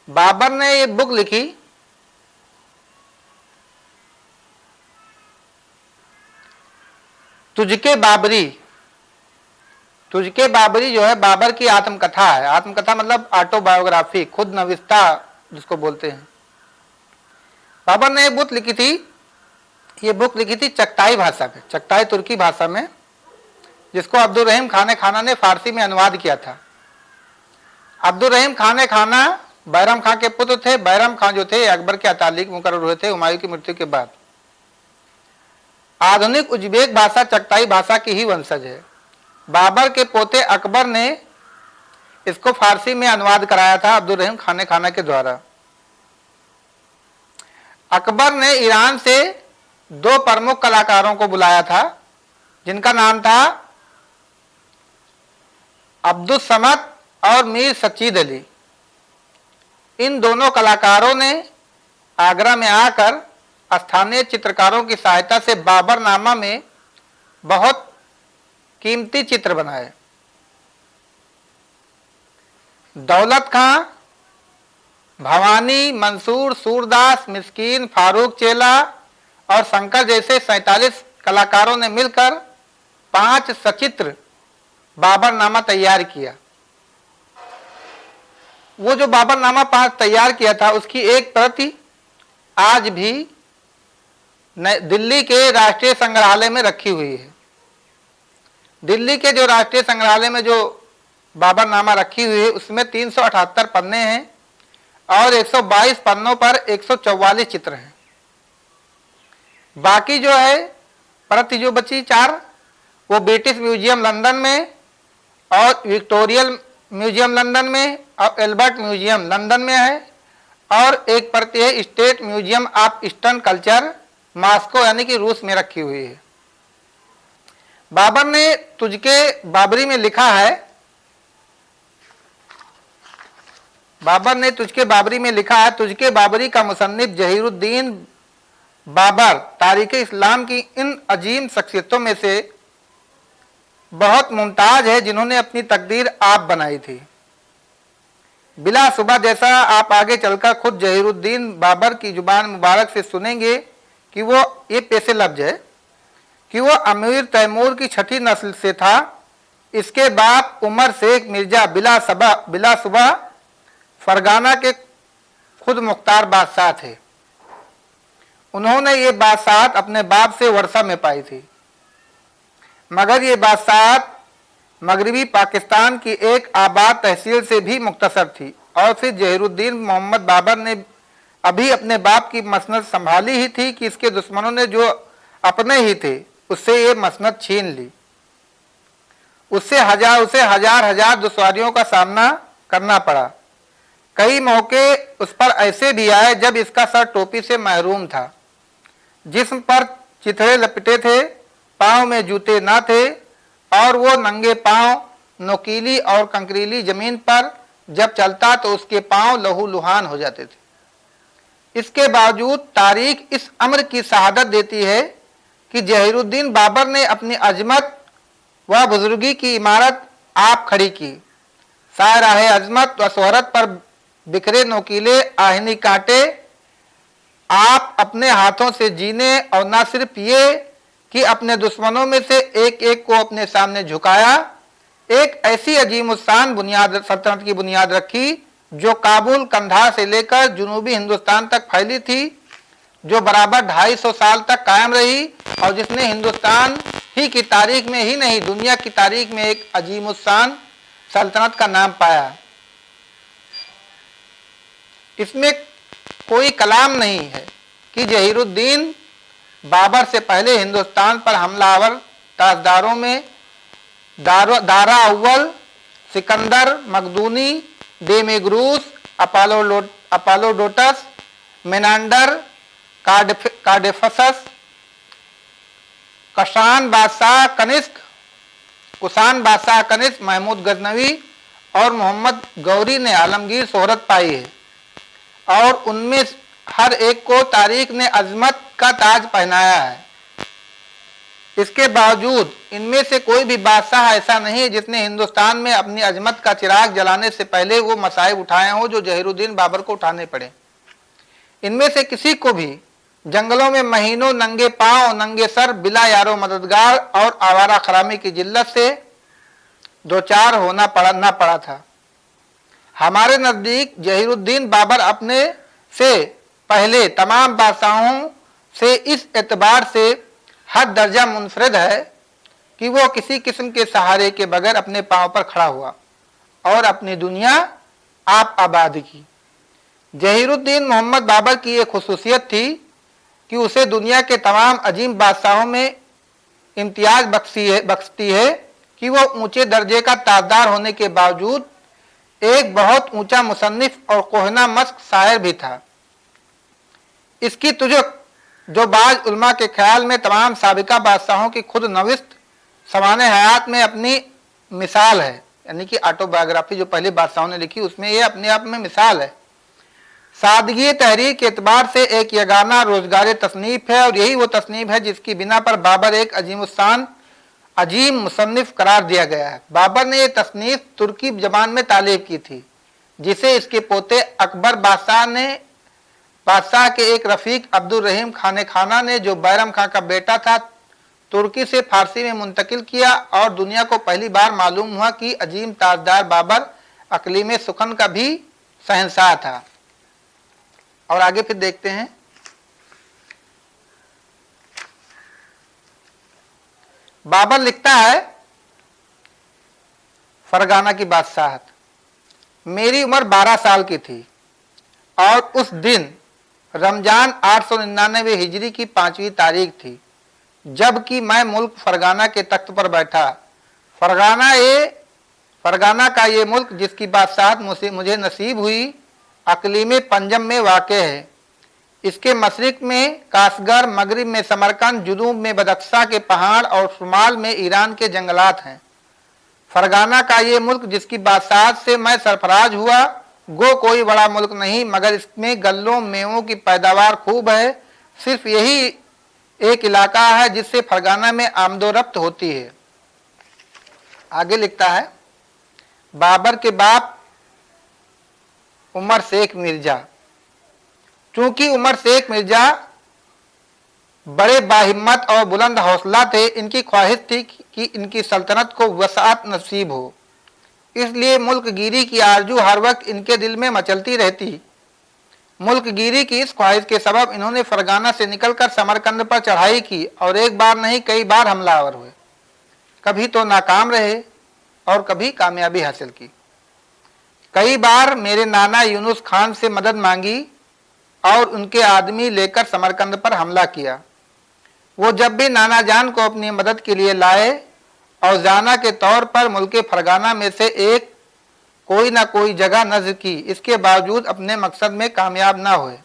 बाबर ने ये बुक लिखी तुझके बाबरी। तुझके बाबरी जो है बाबर की आत्मकथा है। आत्मकथा मतलब ऑटोबायोग्राफी, खुद नविस्ता जिसको बोलते हैं। बाबर ने एक बुक लिखी थी, ये बुक लिखी थी चगताई भाषा में, चगताई तुर्की भाषा में, जिसको अब्दुल रहीम खाने खाना ने फारसी में अनुवाद किया था। अब्दुल रहीम खाने खाना बैरम खां के पुत्र थे। बैरम खां जो थे अकबर के अतालिक मुकर्रर हुए थे हुमायूं की मृत्यु के बाद। आधुनिक उज्बेक भाषा चगताई भाषा की ही वंशज है। बाबर के पोते अकबर ने इसको फारसी में अनुवाद कराया था अब्दुल रहीम खाने खाना के द्वारा। अकबर ने ईरान से दो प्रमुख कलाकारों को बुलाया था, जिनका नाम था अब्दुल समद और मीर सच्चीद अली। इन दोनों कलाकारों ने आगरा में आकर स्थानीय चित्रकारों की सहायता से बाबरनामा में बहुत कीमती चित्र बनाए। दौलत खां, भवानी, मंसूर, सूरदास, मिस्कीन, फारूक चेला और शंकर जैसे 47 कलाकारों ने मिलकर 5 सचित्र बाबरनामा तैयार किया। वो जो बाबरनामा 5 तैयार किया था उसकी एक प्रति आज भी दिल्ली के राष्ट्रीय संग्रहालय में रखी हुई है। दिल्ली के जो राष्ट्रीय संग्रहालय में जो बाबरनामा रखी हुई है उसमें 378 पन्ने हैं और 122 पन्नों पर 144 चित्र हैं। बाकी जो है प्रति जो बची 4 वो ब्रिटिश म्यूजियम लंदन में और विक्टोरियल म्यूजियम लंदन में और एल्बर्ट म्यूजियम लंदन में है, और एक प्रति है state museum of eastern culture Moscow यानी कि रूस में रखी हुई है। बाबर ने तुझके बाबरी में लिखा है, बाबर ने तुझके बाबरी में लिखा है, तुझके बाबरी का मुसन्निफ जहीरुद्दीन बाबर तारीख इस्लाम की इन अजीम शख्सियतों में से बहुत मुमताज है जिन्होंने अपनी तकदीर आप बनाई थी। बिला सुबह जैसा आप आगे चलकर खुद जहीरुद्दीन बाबर की जुबान मुबारक से सुनेंगे कि वो ये पेशे लफ्ज है कि वो अमीर तैमूर की छठी नस्ल से था। इसके बाप उमर शेख मिर्जा बिला सुबह फरगाना के खुद मुख्तार बादशाह थे। उन्होंने ये बादशाहत अपने बाप से वर्षा में पाई थी, मगर ये बादशाहत मगरबी पाकिस्तान की एक आबाद तहसील से भी मुख्तसर थी। और फिर जहीरुद्दीन मोहम्मद बाबर ने अभी अपने बाप की मसनद संभाली ही थी कि इसके दुश्मनों ने जो अपने ही थे उससे ये मसनद छीन ली। उसे हजार दुश्वारियों का सामना करना पड़ा। कई मौके उस पर ऐसे भी आए जब इसका सर टोपी से महरूम था, जिस्म पर चिथड़े लपेटे थे, पांव में जूते ना थे और वो नंगे पांव नोकीली और कंकरीली जमीन पर जब चलता तो उसके पांव लहूलुहान हो जाते थे। इसके बावजूद तारीख इस अम्र की शहादत देती है कि जहीरुद्दीन बाबर ने अपनी अजमत व बुजुर्गी की इमारत आप खड़ी की। सायराहे अजमत व शोहरत पर बिखरे नोकीले आहनी कांटे आप अपने हाथों से जीने और न सिर्फ ये कि अपने दुश्मनों में से एक एक को अपने सामने झुकाया, एक ऐसी अजीमुस्शान सल्तनत की बुनियाद रखी जो काबुल कंधार से लेकर जुनूबी हिंदुस्तान तक फैली थी, जो बराबर 250 साल तक कायम रही और जिसने हिंदुस्तान ही की तारीख में ही नहीं दुनिया की तारीख में एक अजीमुस्शान सल्तनत का नाम पाया। इसमें कोई कलाम नहीं है कि जहीरुद्दीन बाबर से पहले हिंदुस्तान पर हमलावर ताजदारों में दारा अव्वल, सिकंदर, मकदूनी, डेमेग्रूस, अपोलोडोटस, मेनांडर, कार्डेफसस, कुषाण बादशाह कनिष्क, महमूद गजनवी और मोहम्मद गौरी ने आलमगीर शोहरत पाई है और उनमें हर एक को तारीख ने अजमत का ताज पहनाया है। इसके बावजूद इनमें से कोई भी बादशाह ऐसा नहीं जिसने हिंदुस्तान में अपनी अजमत का चिराग जलाने से पहले वो मसाइब उठाए हों जो जहीरुद्दीन बाबर को उठाने पड़े। इनमें से किसी को भी जंगलों में महीनों नंगे पांव नंगे सर बिला यारो मददगार और आवारा खरामी की जिल्लत से दो चार होना पड़ा था। हमारे नजदीक जहीरुद्दीन बाबर अपने से पहले तमाम बादशाहों से इस एतबार से हद दर्जा मुनफरिद है कि वो किसी किस्म के सहारे के बगैर अपने पांव पर खड़ा हुआ और अपनी दुनिया आप आबाद की। जहीरुद्दीन मोहम्मद बाबर की एक खुसूसियत थी कि उसे दुनिया के तमाम अजीम बादशाहों में इम्तियाज बख्शती है कि वो ऊंचे दर्जे का ताजदार होने के बावजूद एक बहुत ऊंचा मुसन्निफ और कोहना मस्क शायर भी था। इसकी तुजुक जो बाज उलमा के ख्याल में तमाम साबिका बादशाहों की खुद नविस्त सवाने हयात में अपनी मिसाल है, यानी कि ऑटोबायोग्राफी जो पहले बादशाहों ने लिखी उसमें ये अपने आप में मिसाल है। सादगी तहरीर के एतबार से एक यगाना रोजगार तसनीफ है और यही वो तसनीफ है जिसकी बिना पर बाबर एक अजीमुस्सान अजीम मुसन्निफ करार दिया गया है। बाबर ने ये तसनीफ तुर्की जबान में तालीफ की थी जिसे इसके पोते अकबर बादशाह के एक रफीक अब्दुल रहीम खाने खाना ने, जो बैरम खां का बेटा था, तुर्की से फारसी में मुंतकिल किया और दुनिया को पहली बार मालूम हुआ कि अजीम ताजदार बाबर अकलीम सुखन का भी शहंशाह था। और आगे फिर देखते हैं। बाबर लिखता है, फरगाना की बादशाहत। मेरी उम्र 12 साल की थी और उस दिन रमजान 899 हिजरी की 5वीं तारीख थी जबकि मैं मुल्क फरगाना के तख्त पर बैठा। फरगाना का ये मुल्क जिसकी बादशाहत मुझे नसीब हुई अकलीम पंजम में वाक़ है। इसके मशरिक में कासगर, मगरिब में समरकंद, जुनूब में बदख्शा के पहाड़ और शुमाल में ईरान के जंगलात हैं। फरगाना का ये मुल्क जिसकी बादशाहत से मैं सरफराज हुआ गो कोई बड़ा मुल्क नहीं मगर इसमें गल्लों मेवों की पैदावार खूब है। सिर्फ यही एक इलाका है जिससे फरगाना में आमदोरफ्त होती है। आगे लिखता है, बाबर के बाप उमर शेख मिर्जा। चूंकि उमर शेख मिर्जा बड़े बाहिम्मत और बुलंद हौसला थे, इनकी ख्वाहिश थी कि इनकी सल्तनत को वसाअत नसीब हो, इसलिए मुल्क गिरी की आरजू हर वक्त इनके दिल में मचलती रहती। मुल्क गिरी की इस ख्वाहिश के सबब इन्होंने फरगाना से निकलकर समरकंद पर चढ़ाई की और एक बार नहीं कई बार हमलावर हुए। कभी तो नाकाम रहे और कभी कामयाबी हासिल की। कई बार मेरे नाना यूनुस खान से मदद मांगी और उनके आदमी लेकर समरकंद पर हमला किया। वो जब भी नाना जान को अपनी मदद के लिए लाए और जाना के तौर पर मुल्क फरगाना में से एक कोई ना कोई जगह नज़र की, इसके बावजूद अपने मकसद में कामयाब ना हुए।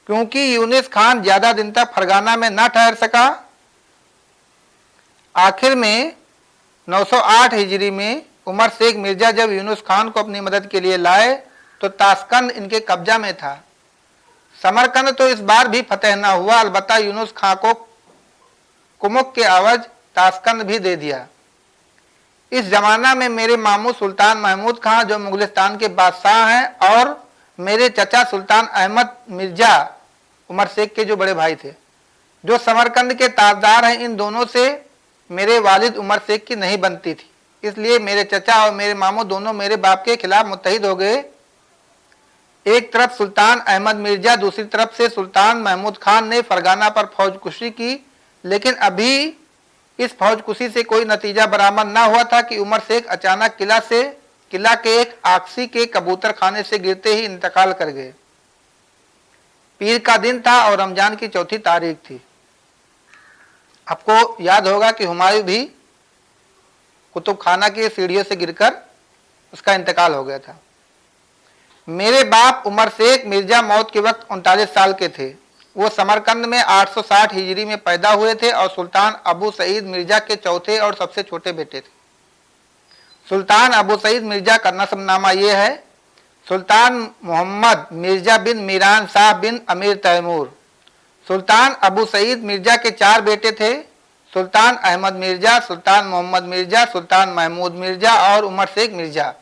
क्योंकि यूनुस खान ज़्यादा दिन तक फरगाना में ना ठहर सका, आखिर में 908 हिजरी में उमर शेख मिर्जा जब यूनुस खान को अपनी मदद के लिए लाए तो ताशकंद इनके कब्जा में था। समरकंद तो इस बार भी फतेह न हुआ, अलबत्ता यूनुस खान को कुमुक के आवाज ताशकंद भी दे दिया। इस जमाना में मेरे मामू सुल्तान महमूद खां जो मुगलिस्तान के बादशाह हैं और मेरे चचा सुल्तान अहमद मिर्जा उमर शेख के जो बड़े भाई थे जो समरकंद के ताजदार हैं, इन दोनों से मेरे वालिद उमर शेख की नहीं बनती थी। इसलिए मेरे चचा और मेरे मामू दोनों मेरे बाप के खिलाफ मुत्तहिद हो गए। एक तरफ सुल्तान अहमद मिर्जा, दूसरी तरफ से सुल्तान महमूद खान ने फरगाना पर फौजकुशी की, लेकिन अभी इस फौजकुशी से कोई नतीजा बरामद ना हुआ था कि उमर शेख अचानक किला के एक आक्सी के कबूतर खाने से गिरते ही इंतकाल कर गए। पीर का दिन था और रमजान की 4थी तारीख थी। आपको याद होगा कि हुमायूं भी कुतुब खाना की सीढ़ियों से गिरकर उसका इंतकाल हो गया था। मेरे बाप उमर शेख मिर्जा मौत के वक्त 39 साल के थे। वो समरकंद में 860 हिजरी में पैदा हुए थे और सुल्तान अबू सईद मिर्जा के चौथे और सबसे छोटे बेटे थे। सुल्तान अबू सईद मिर्जा का नस्बनामा ये है, सुल्तान मोहम्मद मिर्जा बिन मीरान शाह बिन अमीर तैमूर। सुल्तान अबू सईद मिर्जा के 4 बेटे थे, सुल्तान अहमद मिर्जा, सुल्तान मोहम्मद मिर्जा, सुल्तान महमूद मिर्जा और उमर शेख मिर्जा।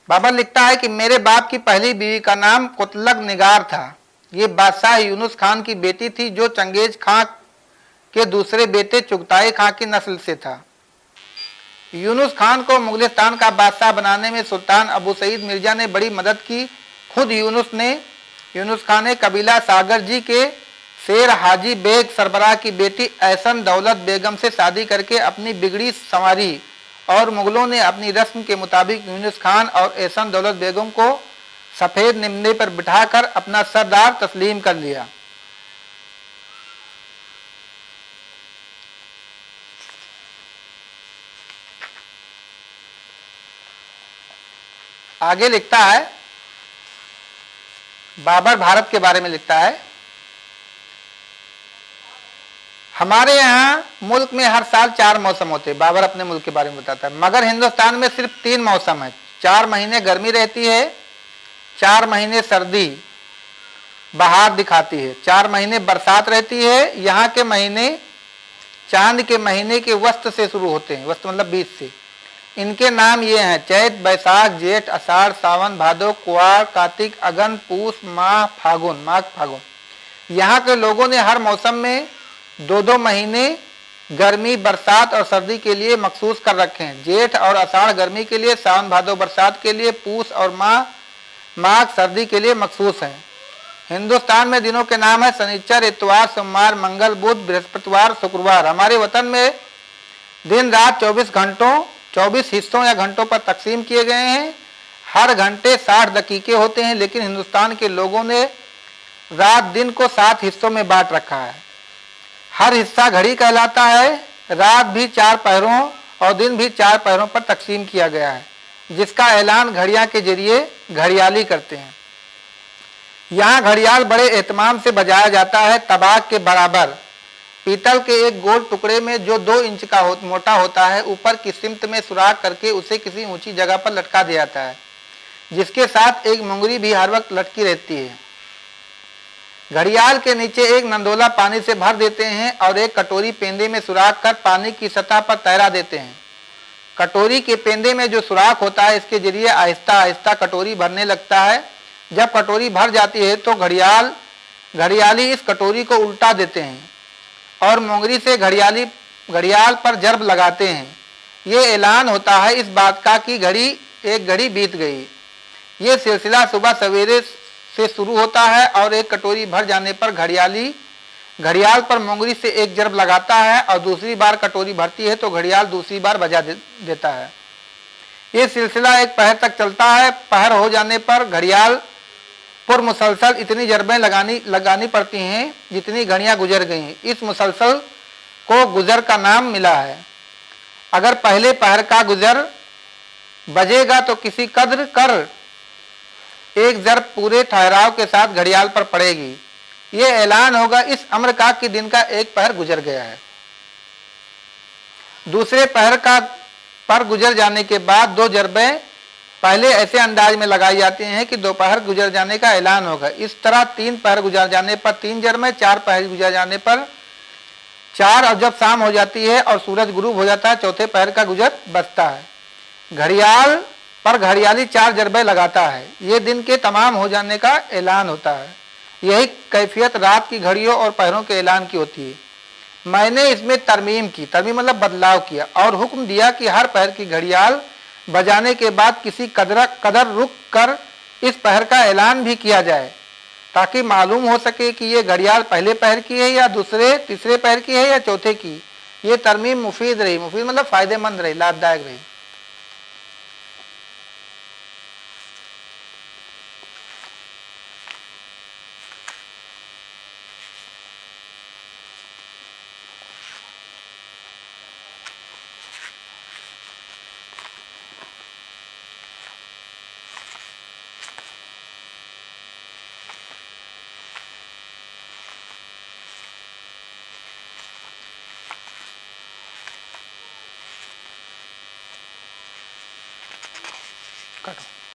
बाबर लिखता है कि मेरे बाप की पहली बीवी का नाम कुतलग निगार था। ये बादशाह यूनुस खान की बेटी थी जो चंगेज खां के दूसरे बेटे चुगताई खां की नस्ल से था। यूनुस खान को मुगलिस्तान का बादशाह बनाने में सुल्तान अबू सईद मिर्जा ने बड़ी मदद की। खुद यूनुस खान ने कबीला सागर जी के शेर हाजी बेग सरबराह की बेटी एहसन दौलत बेगम से शादी करके अपनी बिगड़ी संवारी और मुगलों ने अपनी रस्म के मुताबिक यूनुस खान और एहसन दौलत बेगम को सफेद निमने पर बिठाकर अपना सरदार तस्लीम कर लिया। आगे लिखता है, बाबर भारत के बारे में लिखता है, हमारे यहाँ मुल्क में हर साल 4 मौसम होते हैं। बाबर अपने मुल्क के बारे में बताता है, मगर हिंदुस्तान में सिर्फ 3 मौसम है। 4 महीने गर्मी रहती है, 4 महीने सर्दी बहार दिखाती है, 4 महीने बरसात रहती है। यहाँ के महीने चांद के महीने के वस्त से शुरू होते हैं, वस्त मतलब 20 से। इनके नाम ये हैं चैत, बैसाख, जेठ, आषाढ़, सावन, भादो, कुआर, कार्तिक, अगन, पूस, माघ, फागुन। यहाँ के लोगों ने हर मौसम में 2-2 महीने गर्मी, बरसात और सर्दी के लिए मखसूस कर रखे हैं। जेठ और आषाढ़ गर्मी के लिए, सावन भादो बरसात के लिए, पूस और माघ सर्दी के लिए मखसूस हैं। हिंदुस्तान में दिनों के नाम है शनिचर, इतवार, सोमवार, मंगल, बुध, बृहस्पतिवार, शुक्रवार। हमारे वतन में दिन रात 24 हिस्सों या घंटों पर तकसीम किए गए हैं। हर घंटे 60 दकीके होते हैं, लेकिन हिंदुस्तान के लोगों ने रात दिन को 7 हिस्सों में बांट रखा है। हर हिस्सा घड़ी कहलाता है। रात भी 4 पहरों और दिन भी 4 पहरों पर तकसीम किया गया है, जिसका ऐलान घड़ियां के जरिए घड़ियाली करते हैं। यहाँ घड़ियाल बड़े एहतमाम से बजाया जाता है। तबाक के बराबर पीतल के एक गोल टुकड़े में जो 2 इंच का मोटा होता है, ऊपर की सिमत में सुराख करके उसे किसी ऊंची जगह पर लटका दिया जाता है, जिसके साथ एक मुंगरी भी हर वक्त लटकी रहती है। घड़ियाल के नीचे एक नंदोला पानी से भर देते हैं और एक कटोरी पेंदे में सुराख कर पानी की सतह पर तैरा देते हैं। कटोरी के पेंदे में जो सुराख होता है, इसके जरिए आहिस्ता आहिस्ता कटोरी भरने लगता है। जब कटोरी भर जाती है तो घड़ियाली इस कटोरी को उल्टा देते हैं और मोंगरी से घड़ियाल पर जर्ब लगाते हैं। ये ऐलान होता है इस बात का कि एक घड़ी बीत गई। ये सिलसिला सुबह सवेरे से शुरू होता है और एक कटोरी भर जाने पर घड़ियाल पर मोंगरी से एक जर्ब लगाता है और दूसरी बार कटोरी भरती है तो घड़ियाल दूसरी बार बजा देता है। ये सिलसिला 1 पहर तक चलता है। पहर हो जाने पर घड़ियाल पर मुसलसल इतनी जरबें लगानी पड़ती हैं जितनी घड़ियां गुजर गई। इस मुसलसल को गुजर का नाम मिला है। अगर पहले पहर का गुजर बजेगा तो किसी कद्र कर एक जरब पूरे ठहराव के साथ घड़ियाल पर पड़ेगी। ये ऐलान होगा इस अम्र का कि दिन का 1 पहर गुजर गया है। दूसरे पहर का पर गुजर जाने के बाद 2 जरबें पहले ऐसे अंदाज में लगाई जाती हैं कि 2 पहर गुजर जाने का ऐलान होगा। इस तरह 3 पहर गुजर जाने पर 3 जरबें, 4 पहर गुजर जाने पर 4, और जब शाम हो जाती है और सूरज गुरूब हो जाता है, चौथे पहर का गुजर बचता है। घड़ियाल पर घड़ियाली 4 जरबें लगाता है। ये दिन के तमाम हो जाने का ऐलान होता है। यही कैफियत रात की घड़ियों और पहरों के ऐलान की होती है। मैंने इसमें तरमीम मतलब बदलाव किया और हुक्म दिया कि हर पहर की घड़ियाल बजाने के बाद किसी कदर रुक कर इस पहर का ऐलान भी किया जाए, ताकि मालूम हो सके कि ये घड़ियाल पहले पहर की है या तीसरे पहर की है या चौथे की। ये तरमीम मुफीद रही, मुफीद मतलब फ़ायदेमंद रही, लाभदायक रही।